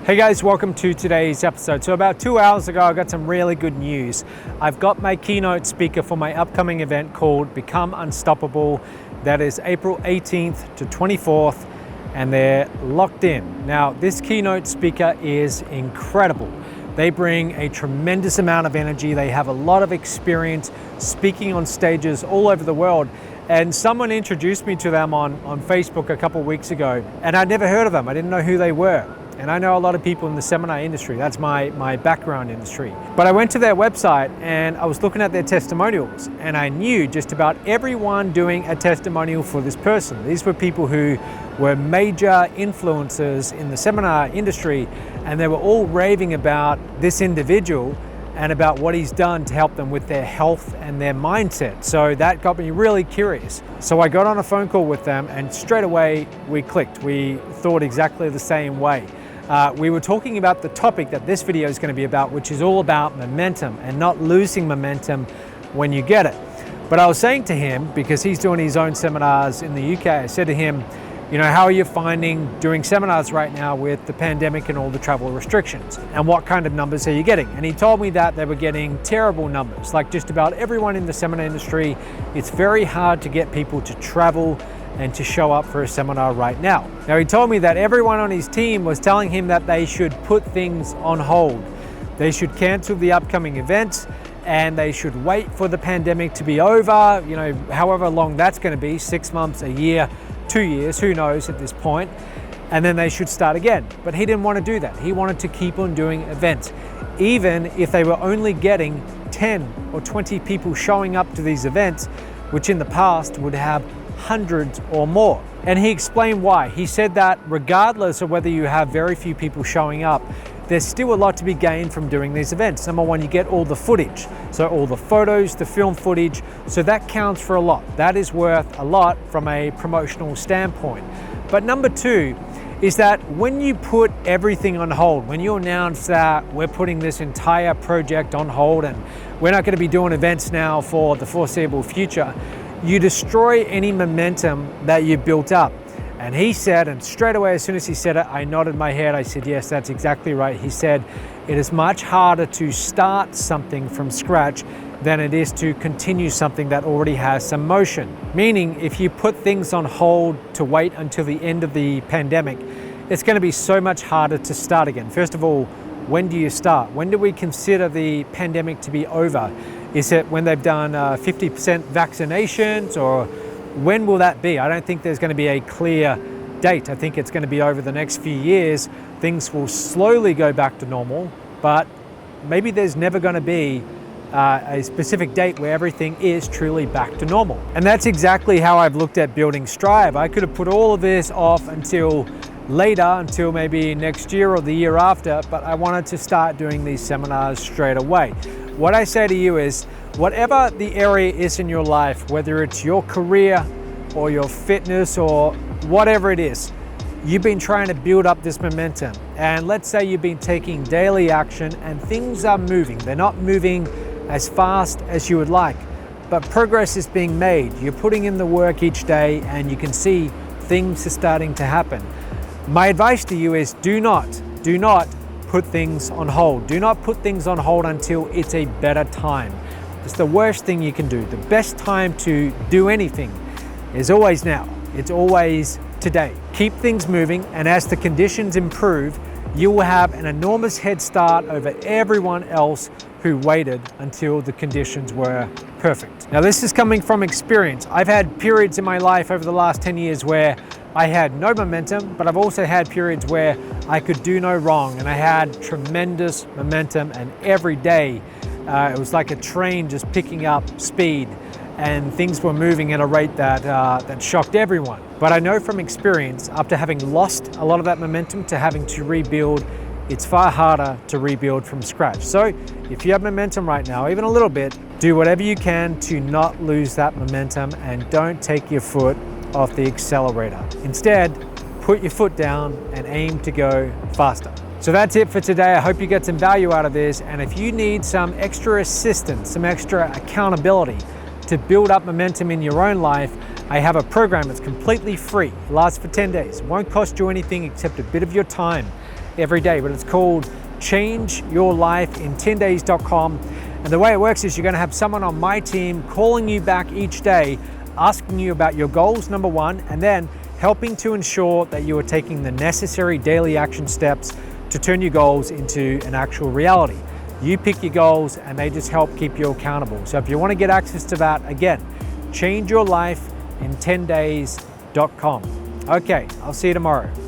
Hey guys, welcome to today's episode. So about 2 hours ago, I got some really good news. I've got my keynote speaker for my upcoming event called Become Unstoppable. That is April 18th to 24th, and they're locked in. Now, this keynote speaker is incredible. They bring a tremendous amount of energy. They have a lot of experience speaking on stages all over the world. And someone introduced me to them on Facebook a couple of weeks ago, and I'd never heard of them. I didn't know who they were. And I know a lot of people in the seminar industry. That's my background industry. But I went to their website and I was looking at their testimonials, and I knew just about everyone doing a testimonial for this person. These were people who were major influencers in the seminar industry, and they were all raving about this individual and about what he's done to help them with their health and their mindset. So that got me really curious. So I got on a phone call with them, and straight away we clicked. We thought exactly the same way. We were talking about the topic that this video is going to be about, which is all about momentum and not losing momentum when you get it. But I was saying to him, because he's doing his own seminars in the UK, I said to him, you know, how are you finding doing seminars right now with the pandemic and all the travel restrictions? And what kind of numbers are you getting? And he told me that they were getting terrible numbers. Like just about everyone in the seminar industry, it's very hard to get people to travel and to show up for a seminar right now. Now, he told me that everyone on his team was telling him that they should put things on hold. They should cancel the upcoming events, and they should wait for the pandemic to be over, you know, however long that's going to be, 6 months, a year, 2 years, who knows at this point, and then they should start again. But he didn't want to do that. He wanted to keep on doing events, even if they were only getting 10 or 20 people showing up to these events, which in the past would have hundreds or more. And he explained why. He said that regardless of whether you have very few people showing up, there's still a lot to be gained from doing these events. Number one, you get all the footage. So all the photos, the film footage, so that counts for a lot. That is worth a lot from a promotional standpoint. But number two is that when you put everything on hold, when you announce that we're putting this entire project on hold and we're not going to be doing events now for the foreseeable future, you destroy any momentum that you built up. And he said, and straight away as soon as he said it, I nodded my head. I said, yes, that's exactly right. He said, it is much harder to start something from scratch than it is to continue something that already has some motion. Meaning, if you put things on hold to wait until the end of the pandemic, it's going to be so much harder to start again. First of all, when do you start? When do we consider the pandemic to be over? Is it when they've done 50% vaccinations, or when will that be? I don't think there's going to be a clear date. I think it's going to be over the next few years. Things will slowly go back to normal, but maybe there's never going to be a specific date where everything is truly back to normal. And that's exactly how I've looked at building Strive. I could have put all of this off until later, until maybe next year or the year after, but I wanted to start doing these seminars straight away. What I say to you is, whatever the area is in your life, whether it's your career or your fitness or whatever it is, you've been trying to build up this momentum. And let's say you've been taking daily action and things are moving. They're not moving as fast as you would like, but progress is being made. You're putting in the work each day and you can see things are starting to happen. My advice to you is do not put things on hold. Do not put things on hold until it's a better time. It's the worst thing you can do. The best time to do anything is always now. It's always today. Keep things moving, and as the conditions improve, you will have an enormous head start over everyone else who waited until the conditions were perfect. Now, this is coming from experience. I've had periods in my life over the last 10 years where I had no momentum, but I've also had periods where I could do no wrong, and I had tremendous momentum, and every day it was like a train just picking up speed, and things were moving at a rate that shocked everyone. But I know from experience, after having lost a lot of that momentum to having to rebuild, it's far harder to rebuild from scratch. So if you have momentum right now, even a little bit, do whatever you can to not lose that momentum, and don't take your foot off the accelerator. Instead, put your foot down and aim to go faster. So that's it for today. I hope you get some value out of this. And if you need some extra assistance, some extra accountability to build up momentum in your own life, I have a program that's completely free. It lasts for 10 days. It won't cost you anything except a bit of your time. every day, but it's called changeyourlifein10days.com. And the way it works is you're going to have someone on my team calling you back each day, asking you about your goals, number one, and then helping to ensure that you are taking the necessary daily action steps to turn your goals into an actual reality. You pick your goals and they just help keep you accountable. So if you want to get access to that, again, changeyourlifein10days.com. Okay, I'll see you tomorrow.